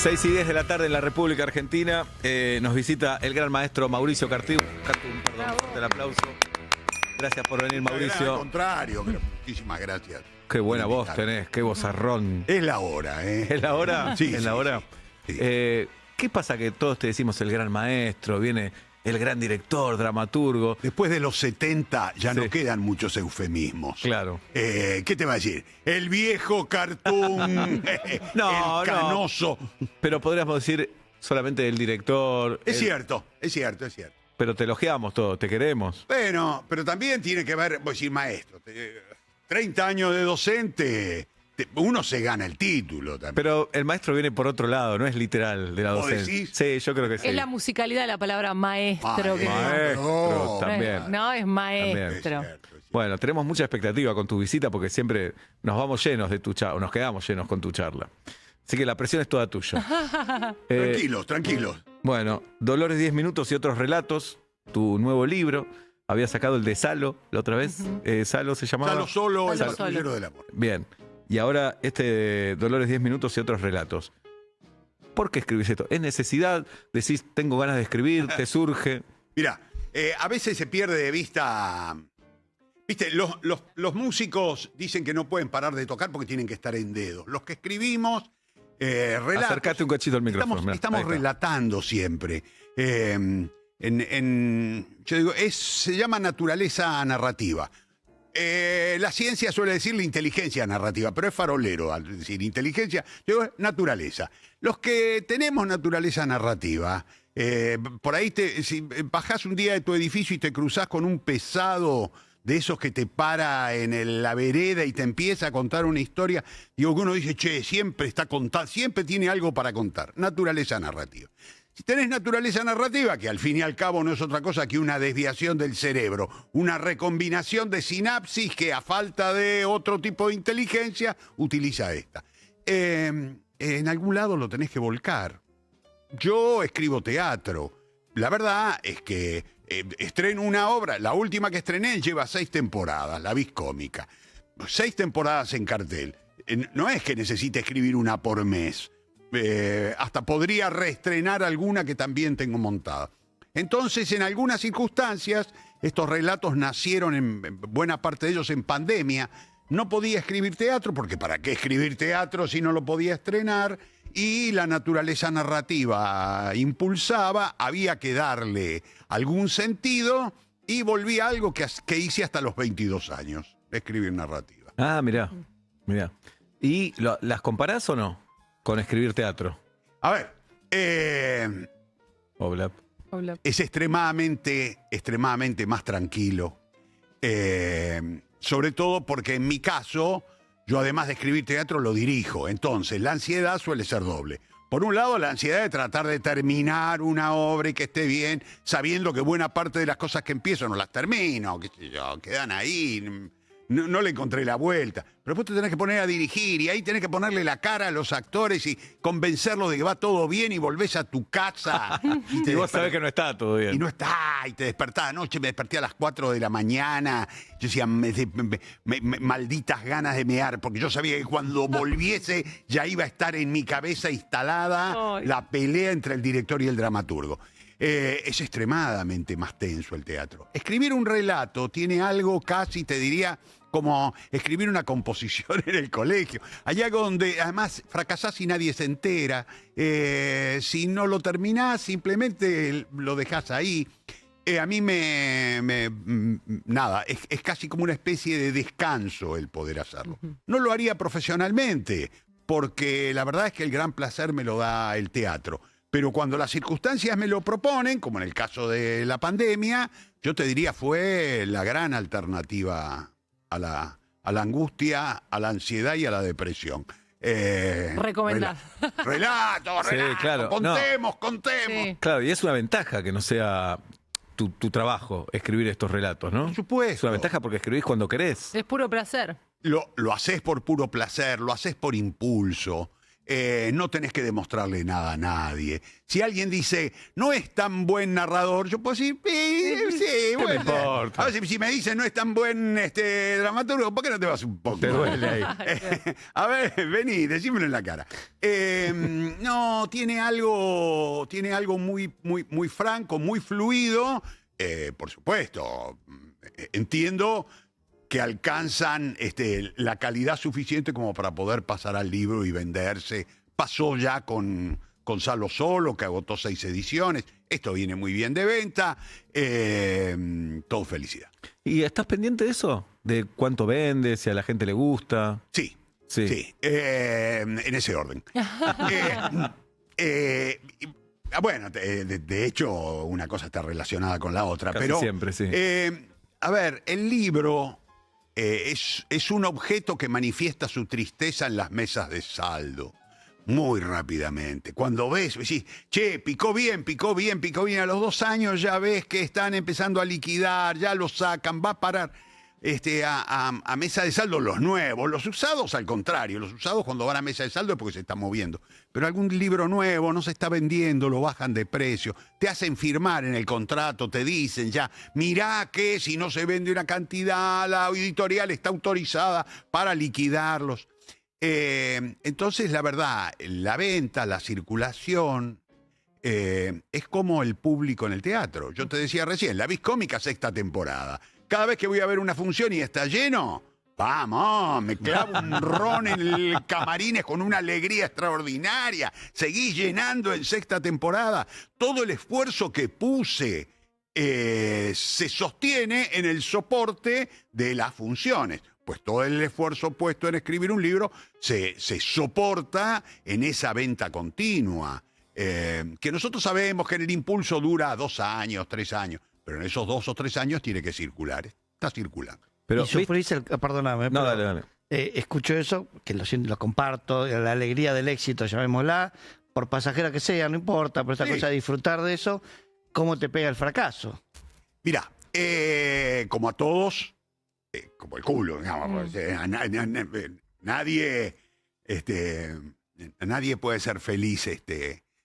6:10 de la tarde en la República Argentina. Nos visita el gran maestro Mauricio Cartún. Perdón, fuerte el aplauso. Gracias por venir, Mauricio. Al contrario, pero muchísimas gracias. Qué buena voz tenés, qué vozarrón. Es la hora, ¿eh? ¿Es la hora? Sí. ¿Es la hora? Sí. ¿Qué pasa que todos te decimos el gran maestro, viene el gran director, dramaturgo? Después de los 70 ya Sí. no quedan muchos eufemismos. Claro. ¿Qué te va a decir? El viejo Cartún, No, el canoso. Pero podríamos decir solamente el director. Es cierto. Pero te elogiamos todo, te queremos. Bueno, pero también tiene que ver, voy a decir maestro, 30 años de docente, uno se gana el título también. Pero el maestro viene por otro lado, no es literal de la ¿Vos docencia. decís? Sí, yo creo que sí. Es la musicalidad de la palabra maestro. Que Maestro, No. también. No, es maestro. Es cierto. Bueno, tenemos mucha expectativa con tu visita porque siempre nos vamos llenos de tu charla, o nos quedamos llenos con tu charla. Así que la presión es toda tuya. Tranquilos. Bueno, Dolores 10 minutos y otros relatos, tu nuevo libro. Había sacado el de Salo la otra vez. Salo se llamaba. Salo Solo, el Salo Solo. patrullero del amor. Bien. Y ahora este Dolores 10 minutos y otros relatos. ¿Por qué escribís esto? ¿Es necesidad? ¿Decís, tengo ganas de escribir? ¿Te surge? Mira, a veces se pierde de vista. Viste, los músicos dicen que no pueden parar de tocar porque tienen que estar en dedos. Los que escribimos relatos. Acércate un cachito al micrófono. Mirá, Estamos ahí está. relatando siempre. Yo digo, se llama naturaleza narrativa. La ciencia suele decir la inteligencia narrativa, pero es farolero al decir inteligencia. Yo digo, naturaleza. Los que tenemos naturaleza narrativa, por ahí si bajás un día de tu edificio y te cruzás con un pesado de esos que te para en la vereda y te empieza a contar una historia, digo que uno dice, che, siempre está contando, siempre tiene algo para contar. Naturaleza narrativa. Si tenés naturaleza narrativa, que al fin y al cabo no es otra cosa que una desviación del cerebro, una recombinación de sinapsis que a falta de otro tipo de inteligencia utiliza esta. En algún lado lo tenés que volcar. Yo escribo teatro. La verdad es que estreno una obra, la última que estrené lleva 6 temporadas, La Vis Cómica. 6 temporadas en cartel. No es que necesite escribir una por mes. Hasta podría reestrenar alguna que también tengo montada. Entonces, en algunas circunstancias, estos relatos nacieron, en buena parte de ellos, en pandemia. No podía escribir teatro, porque ¿para qué escribir teatro si no lo podía estrenar? Y la naturaleza narrativa impulsaba, había que darle algún sentido, y volví a algo que hice hasta los 22 años, escribir narrativa. Ah, mirá. ¿Y las comparás o no con escribir teatro? A ver, Hola. es extremadamente más tranquilo. Sobre todo porque en mi caso, yo además de escribir teatro lo dirijo. Entonces, la ansiedad suele ser doble. Por un lado, la ansiedad de tratar de terminar una obra y que esté bien, sabiendo que buena parte de las cosas que empiezo no las termino, qué sé yo, quedan ahí. No le encontré la vuelta. Pero después te tenés que poner a dirigir y ahí tenés que ponerle la cara a los actores y convencerlos de que va todo bien y volvés a tu casa. Y vos sabés que no está todo bien. Y no está, y te despertás anoche, me desperté a las 4 de la mañana. Yo decía, malditas ganas de mear, porque yo sabía que cuando volviese ya iba a estar en mi cabeza instalada la pelea entre el director y el dramaturgo. Es extremadamente más tenso el teatro. Escribir un relato tiene algo casi, te diría, como escribir una composición en el colegio. Hay algo donde además fracasás y nadie se entera. Si no lo terminás, simplemente lo dejás ahí. A mí nada, es casi como una especie de descanso el poder hacerlo. No lo haría profesionalmente, porque la verdad es que el gran placer me lo da el teatro. Pero cuando las circunstancias me lo proponen, como en el caso de la pandemia, yo te diría fue la gran alternativa a la angustia, a la ansiedad y a la depresión. Recomendar. Relato, Sí, claro. contemos. Sí. Claro, y es una ventaja que no sea tu trabajo escribir estos relatos, ¿no? Por supuesto. Es una ventaja porque escribís cuando querés. Es puro placer. Lo haces por puro placer, lo haces por impulso. no tenés que demostrarle nada a nadie. Si alguien dice, no es tan buen narrador, yo puedo decir, sí, bueno. me importa? A ver, si me dicen, no es tan buen dramaturgo, ¿por qué no te vas un poco? Te duele ahí. A ver, vení, decímelo en la cara. No, tiene algo muy franco, muy fluido. Por supuesto, entiendo que alcanzan la calidad suficiente como para poder pasar al libro y venderse. Pasó ya con Gonzalo Solo, que agotó 6 ediciones. Esto viene muy bien de venta. Todo felicidad. ¿Y estás pendiente de eso? ¿De cuánto vende? ¿Si a la gente le gusta? Sí. Sí. En ese orden. Bueno, de hecho, una cosa está relacionada con la otra. Casi pero siempre, sí. A ver, el libro es un objeto que manifiesta su tristeza en las mesas de saldo. Muy rápidamente. Cuando ves, decís, che, picó bien. A los 2 años ya ves que están empezando a liquidar, ya lo sacan, va a parar a mesa de saldo los nuevos. Los usados, al contrario. Los usados cuando van a mesa de saldo es porque se están moviendo. Pero algún libro nuevo no se está vendiendo, lo bajan de precio. Te hacen firmar en el contrato, te dicen ya, mirá que si no se vende una cantidad, la editorial está autorizada para liquidarlos. Entonces, la verdad, la venta, la circulación, es como el público en el teatro. Yo te decía recién, la Vis Cómica 6ª temporada. Cada vez que voy a ver una función y está lleno, vamos, me clavo un ron en el camarines con una alegría extraordinaria. Seguí llenando en 6ª temporada. Todo el esfuerzo que puse se sostiene en el soporte de las funciones. Pues todo el esfuerzo puesto en escribir un libro se soporta en esa venta continua. Que nosotros sabemos que en el impulso dura 2 años, 3 años, pero en esos 2 o 3 años tiene que circular. Está circulando. Pero, y sufrís perdóname, no, pero, dale. escucho eso, que lo comparto, la alegría del éxito, llamémosla, por pasajera que sea, no importa, pero esta cosa de disfrutar de eso, ¿cómo te pega el fracaso? Mirá, como a todos, como el culo, digamos, nadie puede ser feliz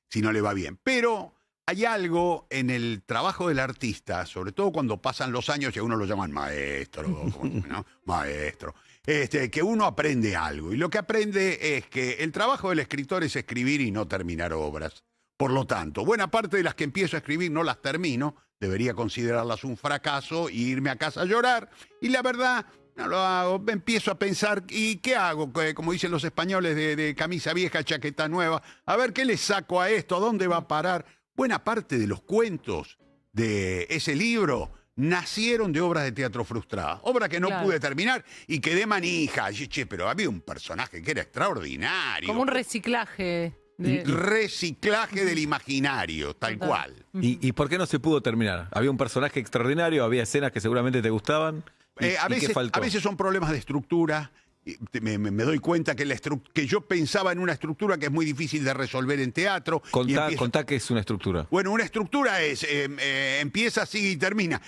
si no le va bien. Pero hay algo en el trabajo del artista, sobre todo cuando pasan los años y a uno lo llaman maestro, ¿no? Maestro, que uno aprende algo. Y lo que aprende es que el trabajo del escritor es escribir y no terminar obras. Por lo tanto, buena parte de las que empiezo a escribir no las termino, debería considerarlas un fracaso e irme a casa a llorar. Y la verdad, no lo hago, empiezo a pensar, ¿y qué hago? Como dicen los españoles, de camisa vieja, chaqueta nueva. A ver, ¿qué le saco a esto? ¿A dónde va a parar? Buena parte de los cuentos de ese libro nacieron de obras de teatro frustradas. Obras que no pude terminar y quedé manija. Che, pero había un personaje que era extraordinario. Como un reciclaje. Reciclaje del imaginario, tal cual. ¿Y por qué no se pudo terminar? ¿Había un personaje extraordinario? ¿Había escenas que seguramente te gustaban? A veces son problemas de estructura. Me doy cuenta que yo pensaba en una estructura que es muy difícil de resolver en teatro. Contá qué es una estructura. Bueno, una estructura es, empieza, sigue y termina.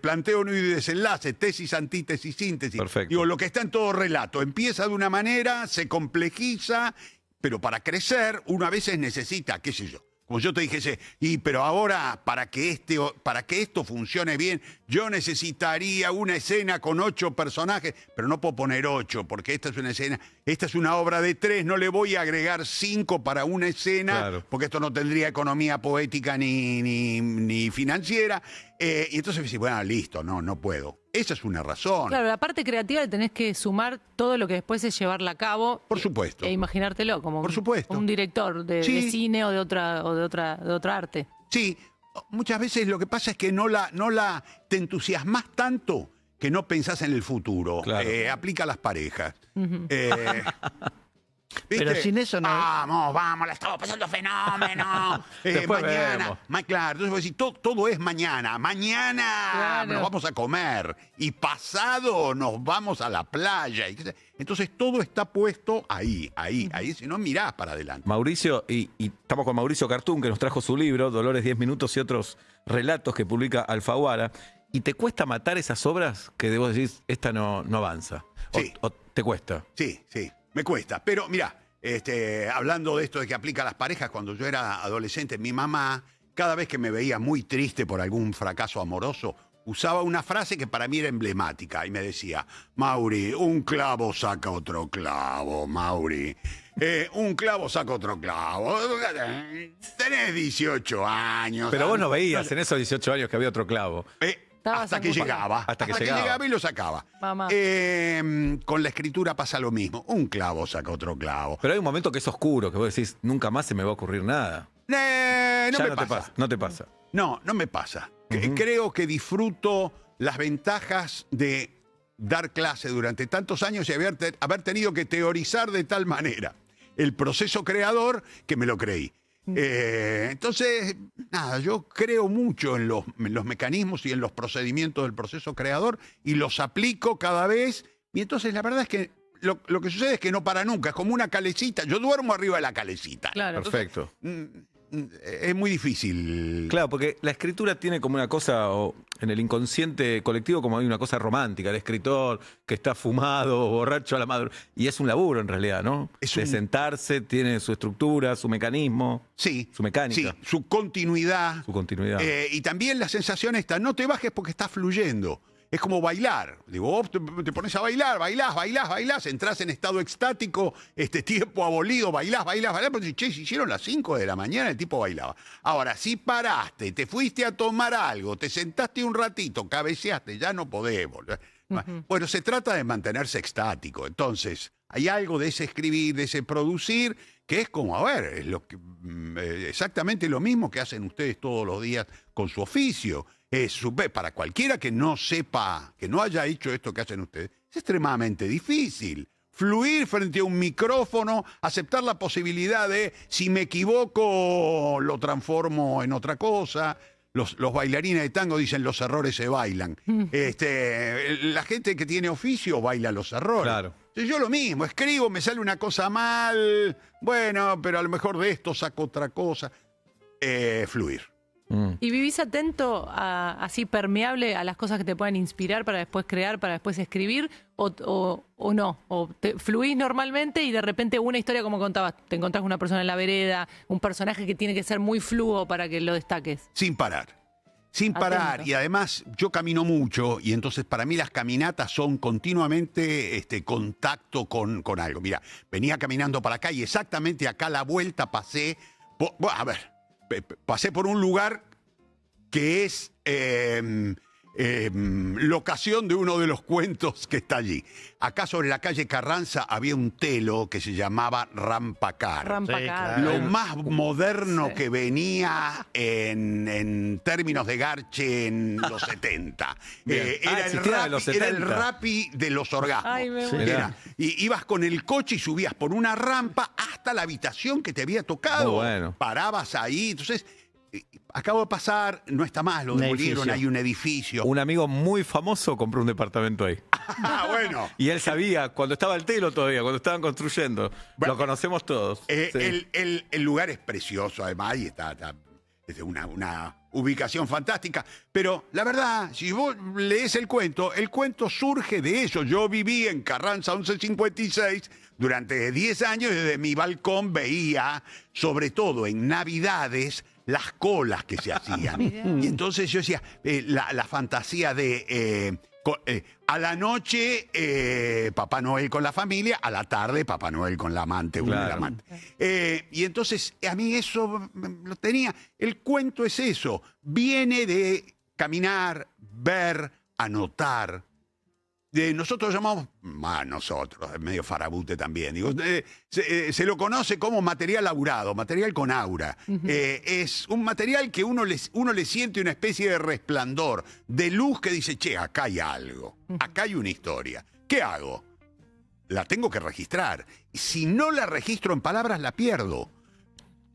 Planteo, nudo y desenlace, tesis, antítesis, síntesis. Perfecto. Digo, lo que está en todo relato. Empieza de una manera, se complejiza, pero para crecer uno a veces necesita, qué sé yo. Como yo te dije, pero ahora para que esto funcione bien, yo necesitaría una escena con 8 personajes, pero no puedo poner 8, porque esta es una obra de 3, no le voy a agregar 5 para una escena, claro, porque esto no tendría economía poética ni financiera. Y entonces dice, bueno, listo, no puedo. Esa es una razón. Claro, la parte creativa le tenés que sumar todo lo que después es llevarla a cabo. Por supuesto. E imaginártelo como, por supuesto, como un director de cine o de otra arte. Sí, muchas veces lo que pasa es que te entusiasmas tanto que no pensás en el futuro. Claro. Aplica a las parejas. Pero sin eso no. Vamos, la estamos pasando fenómeno. Mañana. Claro, entonces vos decís, todo es mañana. Mañana nos vamos a comer. Y pasado nos vamos a la playa. Entonces todo está puesto ahí. Si no, mirás para adelante. Mauricio, y estamos con Mauricio Cartún, que nos trajo su libro, Dolores 10 minutos y otros relatos que publica Alfaguara. ¿Y te cuesta matar esas obras que vos decís, esta no avanza? Sí. ¿O te cuesta? Sí. Me cuesta, pero mirá, hablando de esto de que aplica a las parejas, cuando yo era adolescente, mi mamá, cada vez que me veía muy triste por algún fracaso amoroso, usaba una frase que para mí era emblemática y me decía: Mauri, un clavo saca otro clavo, Mauri. Un clavo saca otro clavo. Tenés 18 años. Pero vos no veías en esos 18 años que había otro clavo. Hasta que llegaba. Hasta que llegaba Y lo sacaba. Mamá. Con la escritura pasa lo mismo. Un clavo saca otro clavo. Pero hay un momento que es oscuro, que vos decís, nunca más se me va a ocurrir nada. No Ya me no pasa. te pasa. No te pasa. No me pasa. Creo que disfruto las ventajas de dar clase durante tantos años y haber tenido que teorizar de tal manera el proceso creador que me lo creí. Entonces, nada, yo creo mucho en los mecanismos y en los procedimientos del proceso creador y los aplico cada vez. Y entonces la verdad es que lo que sucede es que no para nunca, es como una calecita. Yo duermo arriba de la calecita. Claro. Perfecto. Es muy difícil. Claro, porque la escritura tiene como una cosa, o en el inconsciente colectivo, como hay una cosa romántica, el escritor que está fumado, borracho a la madrugada, y es un laburo en realidad, ¿no? De sentarse, tiene su estructura, su mecanismo, Sí. su mecánica, Sí, su continuidad. su continuidad. Y también la sensación esta, no te bajes porque estás fluyendo. Es como bailar. Digo, vos te pones a bailar, bailás, entrás en estado extático, tiempo abolido, bailás. Pero decís, che, si hicieron las 5 de la mañana, el tipo bailaba. Ahora, si paraste, te fuiste a tomar algo, te sentaste un ratito, cabeceaste, ya no podés volver. Bueno, se trata de mantenerse extático. Entonces, hay algo de ese escribir, de ese producir, que es como, a ver, es exactamente lo mismo que hacen ustedes todos los días con su oficio. Para cualquiera que no sepa, que no haya hecho esto que hacen ustedes, es extremadamente difícil. Fluir frente a un micrófono, aceptar la posibilidad de, si me equivoco, lo transformo en otra cosa. Los bailarines de tango dicen, los errores se bailan. La gente que tiene oficio baila los errores. Claro. Yo lo mismo, escribo, me sale una cosa mal, bueno, pero a lo mejor de esto saco otra cosa. Fluir. ¿Y vivís atento, así permeable a las cosas que te pueden inspirar para después crear, para después escribir? ¿O no? ¿O te fluís normalmente y de repente una historia, como contabas, te encontrás con una persona en la vereda, un personaje que tiene que ser muy fluo para que lo destaques? Sin parar. Sin parar. Atento. Y además yo camino mucho y entonces para mí las caminatas son continuamente contacto con algo. Mira, venía caminando para acá y exactamente acá a la vuelta pasé por un lugar que es locación de uno de los cuentos que está allí. Acá sobre la calle Carranza había un telo que se llamaba Rampacar. Rampacar. claro. Lo más moderno Sí. que venía en términos de garche en los 70. Bien. Existía en los Era el 70. Rappi de los orgasmos. Ay, me Sí. muero. Era, y ibas con el coche y subías por una rampa hasta la habitación que te había tocado. Muy bueno. Parabas ahí. Entonces, acabo de pasar, no está más, lo Un demolieron, edificio. hay un edificio. Un amigo muy famoso compró un departamento ahí. Ah, bueno. Y él sabía, cuando estaba el telo todavía, cuando estaban construyendo. Bueno, Lo conocemos todos. Sí. El lugar es precioso, además, y está es de una ubicación fantástica. Pero la verdad, si vos lees el cuento surge de eso. Yo viví en Carranza 1156 durante 10 años y desde mi balcón veía, sobre todo en Navidades, las colas que se hacían. Y entonces yo decía, la fantasía de... a la noche, Papá Noel con la familia, a la tarde, Papá Noel con la amante o Claro. el amante. Y entonces, a mí eso lo tenía. El cuento es eso. Viene de caminar, ver, anotar. Nosotros llamamos, nosotros, es medio farabute también, digo, se lo conoce como material laburado, material con aura. Es un material que uno le siente una especie de resplandor, de luz que dice, che, acá hay algo, acá hay una historia. ¿Qué hago? La tengo que registrar. Si no la registro en palabras, la pierdo.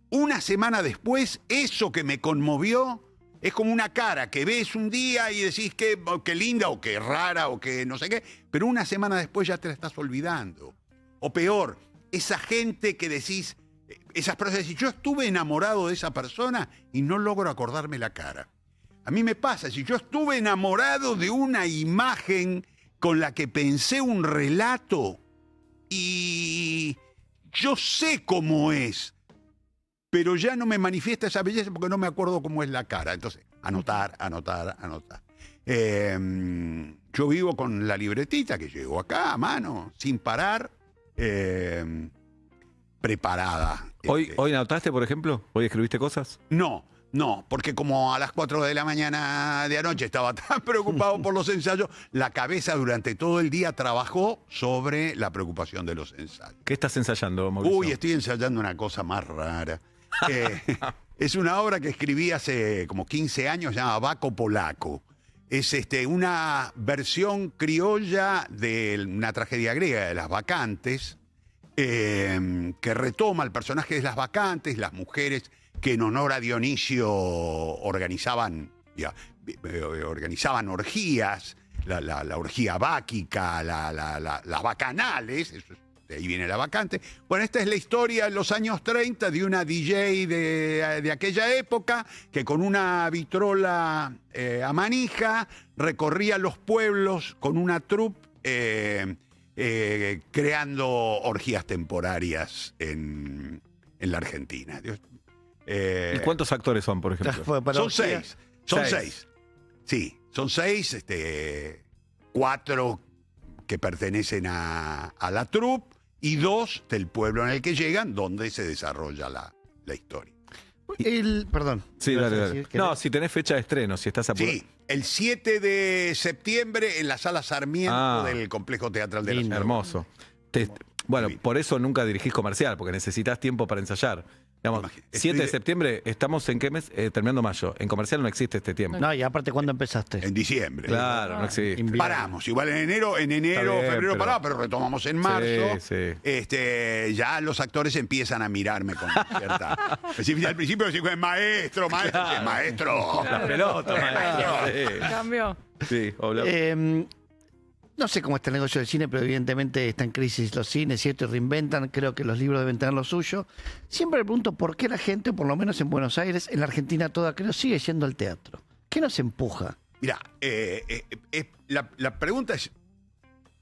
Una semana después, eso que me conmovió es como una cara que ves un día y decís qué linda o qué rara o que no sé qué, pero una semana después ya te la estás olvidando. O peor, esa gente que decís, esas personas decís, yo estuve enamorado de esa persona y no logro acordarme la cara. A mí me pasa, si yo estuve enamorado de una imagen con la que pensé un relato y yo sé cómo es, pero ya no me manifiesta esa belleza porque no me acuerdo cómo es la cara. Entonces, anotar. Yo vivo con la libretita que llegó acá a mano, sin parar, preparada. ¿Hoy anotaste, por ejemplo? ¿Hoy escribiste cosas? No, porque como a las 4 de la mañana de anoche estaba tan preocupado por los ensayos, la cabeza durante todo el día trabajó sobre la preocupación de los ensayos. ¿Qué estás ensayando, Mauricio? Uy, estoy ensayando una cosa más rara. Es una obra que escribí hace como 15 años, se llama Baco Polaco. Es una versión criolla de una tragedia griega de Las Bacantes, que retoma el personaje de Las Bacantes, las mujeres que en honor a Dionisio organizaban orgías, la orgía báquica, las bacanales, de ahí viene la vacante. Bueno, esta es la historia en los años 30 de una DJ de aquella época que con una vitrola a manija recorría los pueblos con una troupe creando orgías temporarias en la Argentina. ¿Y cuántos actores son, por ejemplo? Son seis. Sí, son 6, 4 que pertenecen a la troupe y 2 del pueblo en el que llegan, donde se desarrolla la historia. Perdón. Sí, dale. No, si tenés fecha de estreno, si estás apurado. Sí, el 7 de septiembre en la Sala Sarmiento del Complejo Teatral de la Ciudad. Hermoso. Bueno, por eso nunca dirigís comercial, porque necesitas tiempo para ensayar. Digamos, 7 de septiembre, ¿estamos en qué mes? Terminando mayo. En comercial no existe este tiempo. No, y aparte, ¿cuándo empezaste? En diciembre. Claro, no existe. Paramos, igual en enero, febrero paramos, pero retomamos en marzo. Sí. Ya los actores empiezan a mirarme con cierta... Al principio decían, maestro. La pelota, maestro. Cambió. Sí, hola. No sé cómo está el negocio del cine, pero evidentemente está en crisis los cines, ¿cierto? Y reinventan, creo que los libros deben tener lo suyo. Siempre me pregunto por qué la gente, por lo menos en Buenos Aires, en la Argentina toda, creo, sigue yendo al teatro. ¿Qué nos empuja? Mira, la pregunta es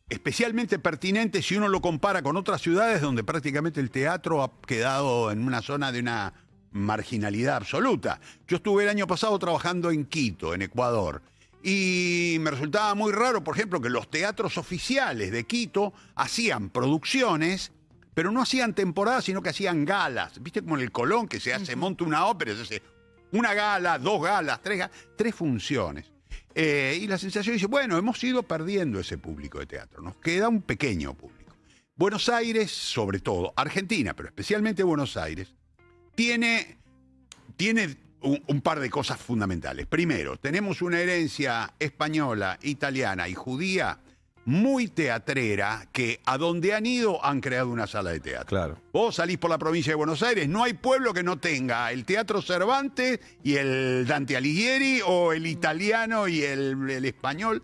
especialmente pertinente si uno lo compara con otras ciudades donde prácticamente el teatro ha quedado en una zona de una marginalidad absoluta. Yo estuve el año pasado trabajando en Quito, en Ecuador. Y me resultaba muy raro, por ejemplo, que los teatros oficiales de Quito hacían producciones, pero no hacían temporadas, sino que hacían galas. ¿Viste como en el Colón, que se monta una ópera, se hace una gala, 2 galas, 3 funciones? Y la sensación dice, bueno, hemos ido perdiendo ese público de teatro, nos queda un pequeño público. Buenos Aires, sobre todo, Argentina, pero especialmente Buenos Aires, tiene un par de cosas fundamentales. Primero, tenemos una herencia española, italiana y judía muy teatrera que a donde han ido han creado una sala de teatro. Claro. Vos salís por la provincia de Buenos Aires, no hay pueblo que no tenga el Teatro Cervantes y el Dante Alighieri o el italiano y el español.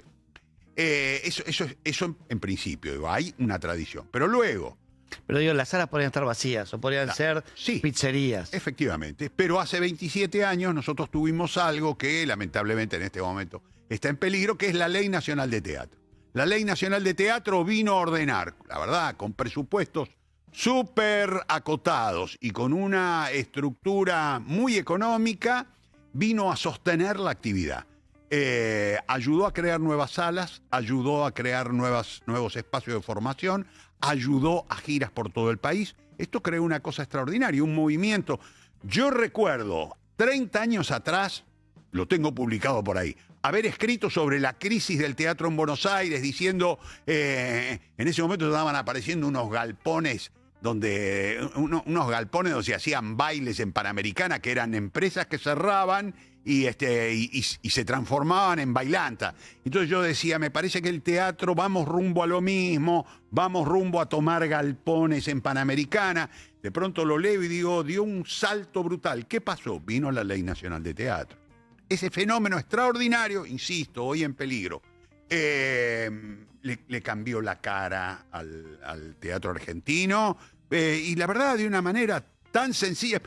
Eso en principio, digo, hay una tradición. Pero luego... Pero digo, las salas podrían estar vacías o podrían ser pizzerías. Efectivamente. Pero hace 27 años nosotros tuvimos algo que lamentablemente en este momento está en peligro, que es la Ley Nacional de Teatro. La Ley Nacional de Teatro vino a ordenar, la verdad, con presupuestos súper acotados y con una estructura muy económica, vino a sostener la actividad. Ayudó a crear nuevas salas, ayudó a crear nuevos espacios de formación, ayudó a giras por todo el país. Esto creó una cosa extraordinaria, un movimiento. Yo recuerdo, 30 años atrás, lo tengo publicado por ahí, haber escrito sobre la crisis del teatro en Buenos Aires, diciendo, en ese momento estaban apareciendo unos galpones donde se hacían bailes en Panamericana, que eran empresas que cerraban y se transformaban en bailanta. Entonces yo decía, me parece que el teatro, vamos rumbo a lo mismo, vamos rumbo a tomar galpones en Panamericana. De pronto lo leo y digo, dio un salto brutal. ¿Qué pasó? Vino la Ley Nacional de Teatro. Ese fenómeno extraordinario, insisto, hoy en peligro, le cambió la cara al teatro argentino, y la verdad, de una manera tan sencilla.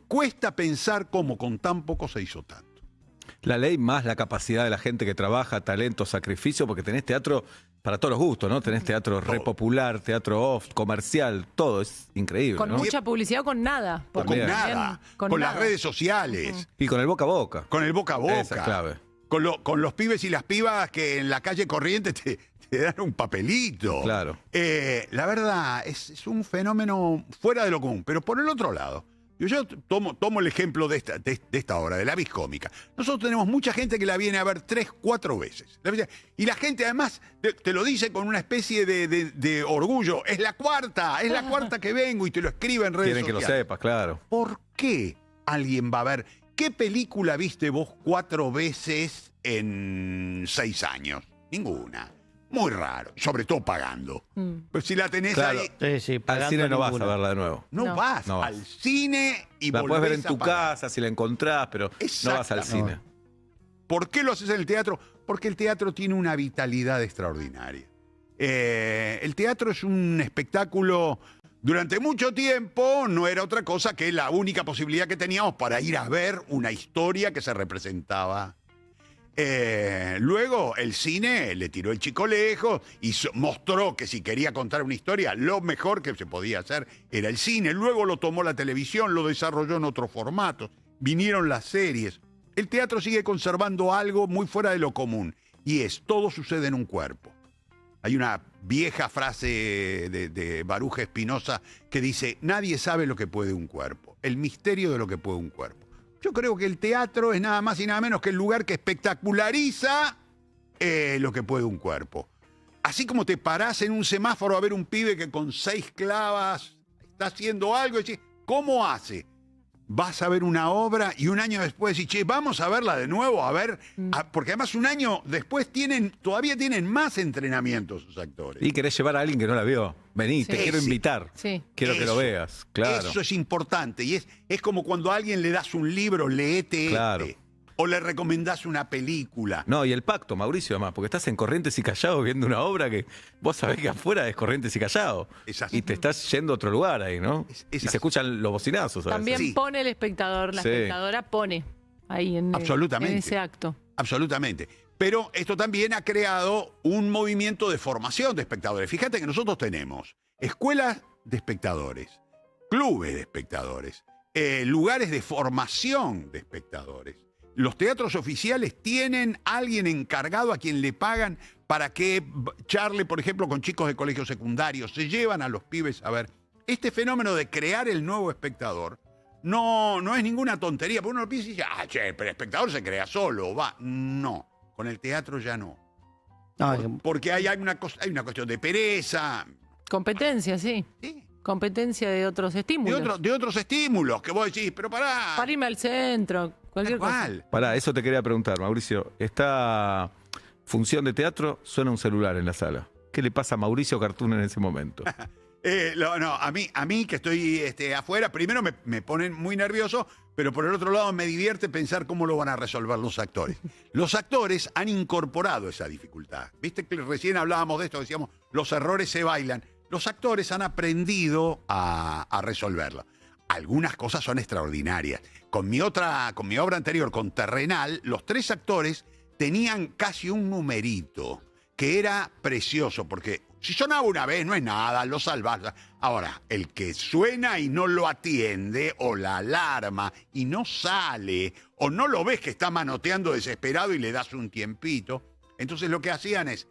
Cuesta pensar cómo con tan poco se hizo tanto. La ley más la capacidad de la gente que trabaja, talento, sacrificio, porque tenés teatro para todos los gustos, ¿no? Tenés teatro re popular, teatro off, comercial, todo, es increíble, Con ¿no? mucha publicidad o con nada. Con porque nada, también con las nada. redes sociales, Y con el boca a boca. con el boca a boca. Esa es clave. Con los pibes y las pibas que en la calle corriente te dan un papelito. Claro. La verdad, es un fenómeno fuera de lo común. Pero por el otro lado, yo tomo el ejemplo de esta obra, de la vis cómica. Nosotros tenemos mucha gente que la viene a ver 3, 4 veces. Y la gente además te lo dice con una especie de orgullo. Es la cuarta que vengo, y te lo escribe en redes Quieren que lo sociales. sepas, claro. ¿Por qué alguien va a ver? ¿Qué película viste vos 4 veces en 6 años? Ninguna. Muy raro, sobre todo pagando. Pero si la tenés Claro. ahí, Sí, Al pagando cine no vas a ninguna. verla de nuevo. no No. vas No vas. al cine y La volvés puedes ver en a tu pagar. casa si la encontrás, pero no vas al Exactamente. cine. ¿Por qué lo haces en el teatro? Porque el teatro tiene una vitalidad extraordinaria. El teatro es un espectáculo. Durante mucho tiempo no era otra cosa que la única posibilidad que teníamos para ir a ver una historia que se representaba. Luego el cine le tiró el chico lejos y mostró que si quería contar una historia, lo mejor que se podía hacer era el cine. Luego lo tomó la televisión, lo desarrolló en otros formatos. Vinieron las series. El teatro sigue conservando algo muy fuera de lo común, y es: todo sucede en un cuerpo. Hay una vieja frase de Baruch Spinoza que dice: nadie sabe lo que puede un cuerpo, el misterio de lo que puede un cuerpo. Yo creo que el teatro es nada más y nada menos que el lugar que espectaculariza lo que puede un cuerpo. Así como te parás en un semáforo a ver un pibe que con 6 clavas está haciendo algo y decís: ¿cómo hace? Vas a ver una obra y un año después decís: che, vamos a verla de nuevo, a ver. Porque además un año después todavía tienen más entrenamiento sus actores. Y querés llevar a alguien que no la vio. Vení, te Sí. quiero invitar. Sí. Quiero que lo Eso, veas. Claro. Eso es importante. Y es como cuando a alguien le das un libro: léete Claro. este. O le recomendás una película. No, y el pacto, Mauricio, además, porque estás en Corrientes y Callao viendo una obra que vos sabés que afuera es Corrientes y Callao. Es así. Y te estás yendo a otro lugar ahí, ¿no? Es y así. se escuchan los bocinazos. a También veces. Sí. pone el espectador, la Sí. espectadora pone ahí en Absolutamente. ese acto. Absolutamente. Pero esto también ha creado un movimiento de formación de espectadores. Fíjate que nosotros tenemos escuelas de espectadores, clubes de espectadores, lugares de formación de espectadores. Los teatros oficiales tienen alguien encargado a quien le pagan para que charle, por ejemplo, con chicos de colegios secundarios. Se llevan a los pibes a ver. Este fenómeno de crear el nuevo espectador no es ninguna tontería. Porque uno lo piensa y dice: che, pero el espectador se crea solo, va. No, con el teatro ya no. No, Porque hay una cuestión de pereza, Competencia, sí. ¿sí? Competencia de otros estímulos. de otros estímulos que vos decís: pero pará. Para irme al centro, cualquier cosa. ¿Cuál? Pará, eso te quería preguntar, Mauricio. Esta función de teatro suena un celular en la sala. ¿Qué le pasa a Mauricio Cartún en ese momento? No, a mí que estoy afuera, primero me ponen muy nervioso, pero por el otro lado me divierte pensar cómo lo van a resolver los actores. Los actores han incorporado esa dificultad. Viste que recién hablábamos de esto, decíamos: los errores se bailan. Los actores han aprendido a resolverlo. Algunas cosas son extraordinarias. Con mi obra anterior, con Terrenal, los 3 actores tenían casi un numerito que era precioso, porque si sonaba una vez no es nada, lo salvás. Ahora, el que suena y no lo atiende, o la alarma y no sale, o no lo ves que está manoteando desesperado y le das un tiempito, entonces lo que hacían es,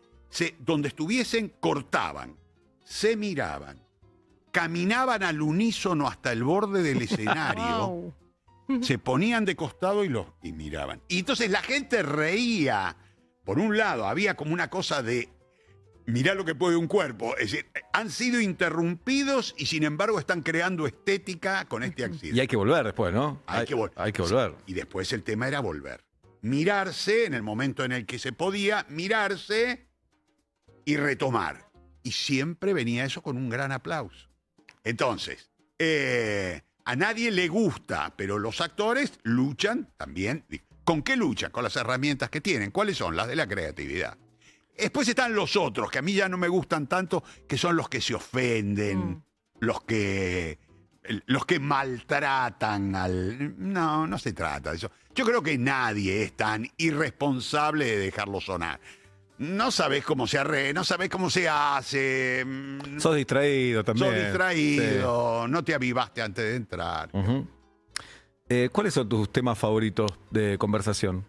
donde estuviesen, cortaban, se miraban, caminaban al unísono hasta el borde del escenario, Wow. se ponían de costado y miraban. Y entonces la gente reía. Por un lado, había como una cosa de: mirá lo que puede un cuerpo. Es decir, han sido interrumpidos y sin embargo están creando estética con este accidente. Y hay que volver después, ¿no? Hay que volver. Y después el tema era volver. Mirarse en el momento en el que se podía, mirarse y retomar. Y siempre venía eso con un gran aplauso. Entonces, a nadie le gusta, pero los actores luchan también. ¿Con qué luchan? Con las herramientas que tienen. ¿Cuáles son? Las de la creatividad. Después están los otros, que a mí ya no me gustan tanto, que son los que se ofenden, los que los que maltratan al... No, no se trata de eso. Yo creo que nadie es tan irresponsable de dejarlo sonar. No sabés cómo se arregla, no sabés cómo se hace. Sos distraído también. Sos distraído, no te avivaste antes de entrar. Ujú. ¿Cuáles son tus temas favoritos de conversación?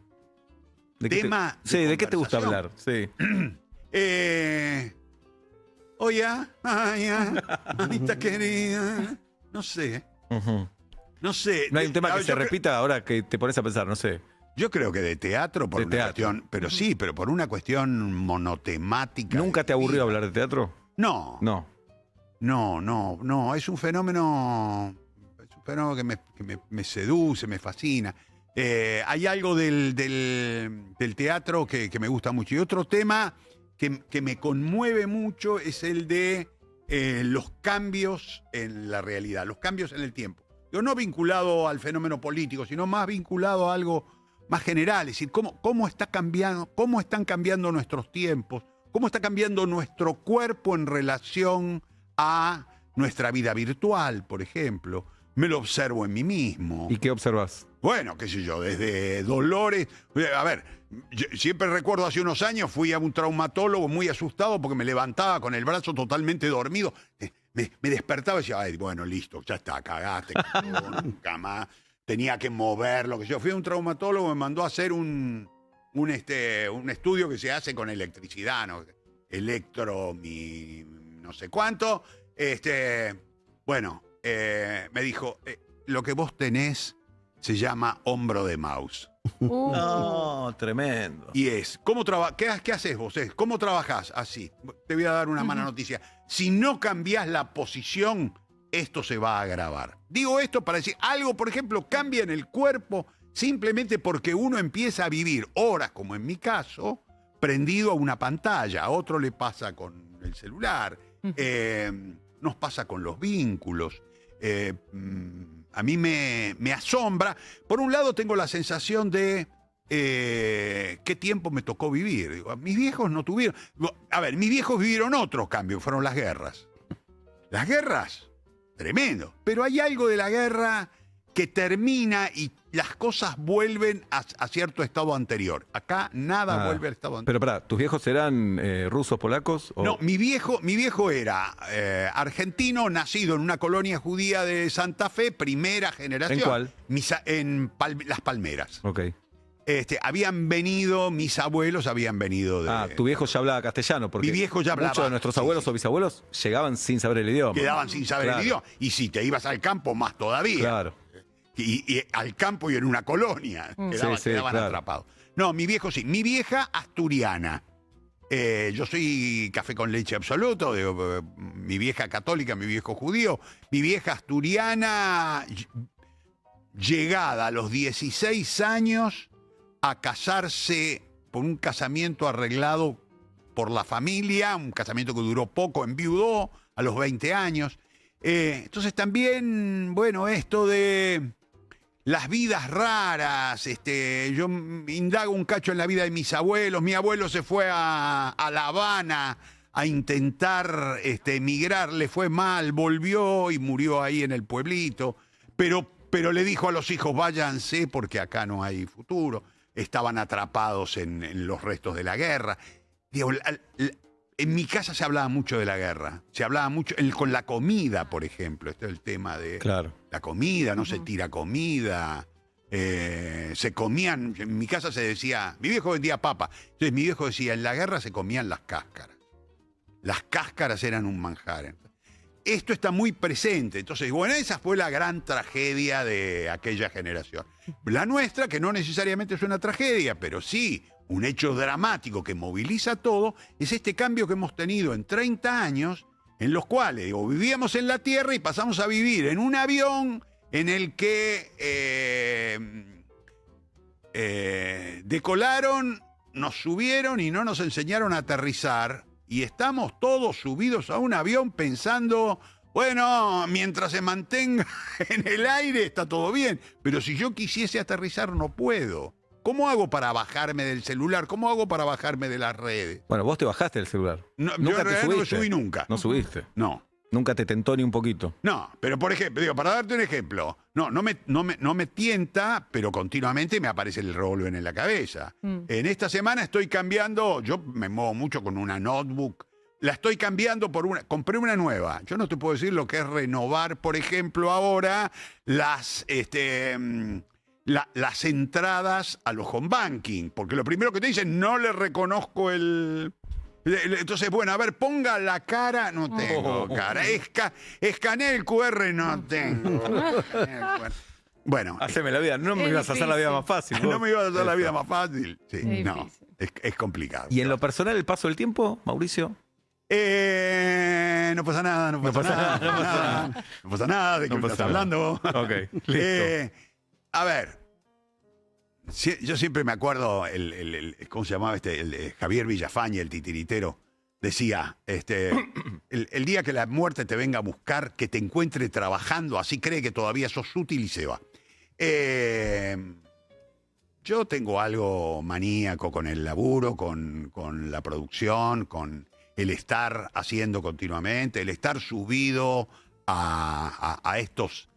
¿De qué ¿Tema sí, de ¿de qué te gusta hablar? conversación? Sí. Oye, mamita querida. No sé, Ujú. no sé. No hay un tema que se yo repita ahora que te pones a pensar, no sé. Yo creo que de teatro, por De una teatro. cuestión, pero sí, pero por una cuestión monotemática. ¿Nunca de te aburrió vida. hablar de teatro? No, No. no, es un fenómeno que me seduce, me fascina. Hay algo del teatro que me gusta mucho. Y otro tema que me conmueve mucho es el de los cambios en la realidad, los cambios en el tiempo. Yo no vinculado al fenómeno político, sino más vinculado a algo más general, es decir, cómo están cambiando nuestros tiempos, cómo está cambiando nuestro cuerpo en relación a nuestra vida virtual, por ejemplo. Me lo observo en mí mismo. ¿Y qué observas? Bueno, qué sé yo, desde dolores. A ver, yo siempre recuerdo hace unos años fui a un traumatólogo muy asustado porque me levantaba con el brazo totalmente dormido. Me despertaba y decía, ay, bueno, listo, ya está, cagaste, nunca más. Tenía que moverlo, que yo. Fui a un traumatólogo, me mandó a hacer un estudio que se hace con electricidad, ¿no? No sé cuánto. Bueno, me dijo, lo que vos tenés se llama hombro de mouse. No, tremendo. Y es, ¿qué haces vos? ¿Cómo trabajás? Así. Te voy a dar una mala noticia. Si no cambiás la posición, esto se va a agravar. Digo esto para decir, algo, por ejemplo, cambia en el cuerpo simplemente porque uno empieza a vivir horas, como en mi caso, prendido a una pantalla. A otro le pasa con el celular. Nos pasa con los vínculos. A mí me asombra. Por un lado tengo la sensación de qué tiempo me tocó vivir. Digo, mis viejos no tuvieron... A ver, mis viejos vivieron otros cambios, fueron las guerras. Las guerras, tremendo. Pero hay algo de la guerra que termina y las cosas vuelven a cierto estado anterior. Acá nada vuelve al estado anterior. Pero pará, ¿tus viejos eran rusos, polacos? O... No, mi viejo era argentino, nacido en una colonia judía de Santa Fe, primera generación. ¿En cuál? Las Palmeras. Ok. Mis abuelos habían venido de... Tu viejo ya hablaba castellano, porque Mi viejo ya hablaba, muchos de nuestros sí, abuelos sí. o bisabuelos llegaban sin saber el idioma. Quedaban sin saber Claro. el idioma. Y si te ibas al campo, más todavía. Claro. Y al campo y en una colonia. Quedaban claro. atrapados. No, mi viejo sí. Mi vieja asturiana. Yo soy café con leche absoluto. Mi vieja católica, mi viejo judío. Mi vieja asturiana, llegada a los 16 años a casarse por un casamiento arreglado por la familia, un casamiento que duró poco, enviudó a los 20 años. Entonces también, bueno, esto de las vidas raras, yo indago un cacho en la vida de mis abuelos. Mi abuelo se fue a La Habana a intentar emigrar, le fue mal, volvió y murió ahí en el pueblito, pero le dijo a los hijos, váyanse porque acá no hay futuro. Estaban atrapados en los restos de la guerra. Digo, en mi casa se hablaba mucho de la guerra. Se hablaba mucho con la comida, por ejemplo. Este es el tema de la comida, no se tira comida. Se comían, en mi casa se decía, mi viejo vendía papa. Entonces mi viejo decía, en la guerra se comían las cáscaras. Las cáscaras eran un manjar. Esto está muy presente. Entonces, bueno, esa fue la gran tragedia de aquella generación. La nuestra, que no necesariamente es una tragedia, pero sí un hecho dramático que moviliza todo, es este cambio que hemos tenido en 30 años, en los cuales vivíamos en la Tierra y pasamos a vivir en un avión en el que decolaron, nos subieron y no nos enseñaron a aterrizar. Y estamos todos subidos a un avión pensando, bueno, mientras se mantenga en el aire está todo bien, pero si yo quisiese aterrizar no puedo. ¿Cómo hago para bajarme del celular? ¿Cómo hago para bajarme de las redes? Bueno, vos te bajaste del celular. No, Nunca yo en te realidad no me subiste. subí nunca. No subiste. No. Nunca te tentó ni un poquito. No, pero por ejemplo, digo, para darte un ejemplo, no me tienta, pero continuamente me aparece el revólver en la cabeza. En esta semana estoy cambiando, yo me muevo mucho con una notebook, la estoy cambiando por compré una nueva. Yo no te puedo decir lo que es renovar, por ejemplo, ahora las entradas a los home banking, porque lo primero que te dicen, no le reconozco el... Entonces, bueno, a ver, ponga la cara, no tengo cara. Escanee el QR, no tengo. Bueno. Haceme la vida, no me ibas a hacer la vida más fácil. No me ibas a hacer la vida más fácil. Sí, Es no, difícil. es complicado. ¿Y en lo personal el paso del tiempo, Mauricio? No pasa nada, no pasa nada. ¿De qué me estás hablando? Ok, listo. A ver, yo siempre me acuerdo, ¿cómo se llamaba el Javier Villafañe, el titiritero? Decía, el día que la muerte te venga a buscar, que te encuentre trabajando, así cree que todavía sos útil y se va. Yo tengo algo maníaco con el laburo, con la producción, con el estar haciendo continuamente, el estar subido a estos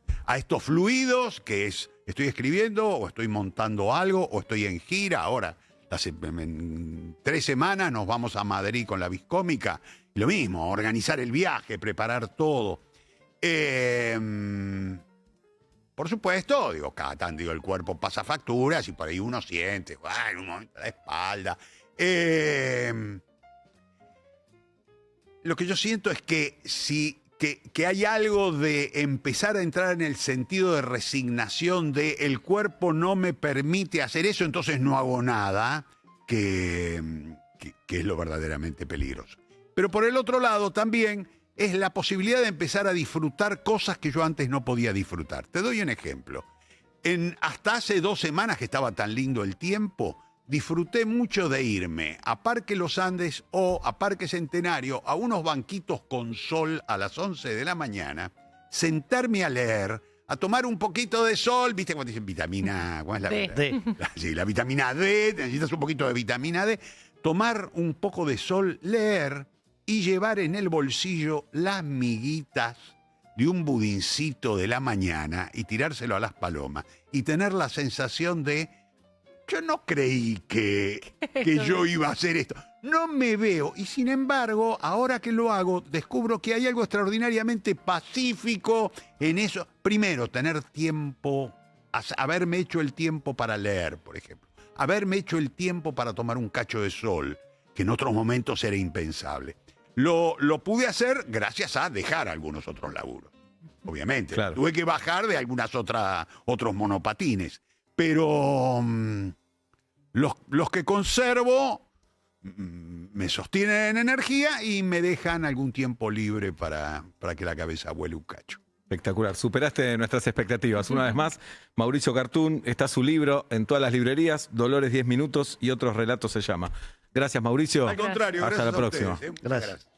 fluidos que es... Estoy escribiendo, o estoy montando algo, o estoy en gira. Ahora, en 3 semanas nos vamos a Madrid con la Viscómica. Y lo mismo, organizar el viaje, preparar todo. Por supuesto, cada tanto el cuerpo pasa facturas y por ahí uno siente, en un momento la espalda. Lo que yo siento es que que hay algo de empezar a entrar en el sentido de resignación de el cuerpo no me permite hacer eso, entonces no hago nada, que es lo verdaderamente peligroso. Pero por el otro lado también es la posibilidad de empezar a disfrutar cosas que yo antes no podía disfrutar. Te doy un ejemplo. Hasta hace 2 semanas que estaba tan lindo el tiempo, disfruté mucho de irme a Parque Los Andes o a Parque Centenario, a unos banquitos con sol a las 11 de la mañana, sentarme a leer, a tomar un poquito de sol, ¿viste cuando dicen vitamina? ¿Cuál es la D. Sí, la vitamina D, necesitas un poquito de vitamina D, tomar un poco de sol, leer y llevar en el bolsillo las miguitas de un budincito de la mañana y tirárselo a las palomas y tener la sensación de yo no creí que yo iba a hacer esto. No me veo. Y sin embargo, ahora que lo hago, descubro que hay algo extraordinariamente pacífico en eso. Primero, tener tiempo, haberme hecho el tiempo para leer, por ejemplo. Haberme hecho el tiempo para tomar un cacho de sol, que en otros momentos era impensable. Lo pude hacer gracias a dejar algunos otros laburos. Obviamente. Claro. Tuve que bajar de otros monopatines. Pero los que conservo me sostienen en energía y me dejan algún tiempo libre para que la cabeza vuele un cacho. Espectacular, superaste nuestras expectativas. Una vez más, Mauricio Cartún, está su libro en todas las librerías, Dolores 10 minutos y otros relatos se llama. Gracias, Mauricio. Al contrario, hasta gracias la a próxima. ustedes, Muchas Gracias. gracias.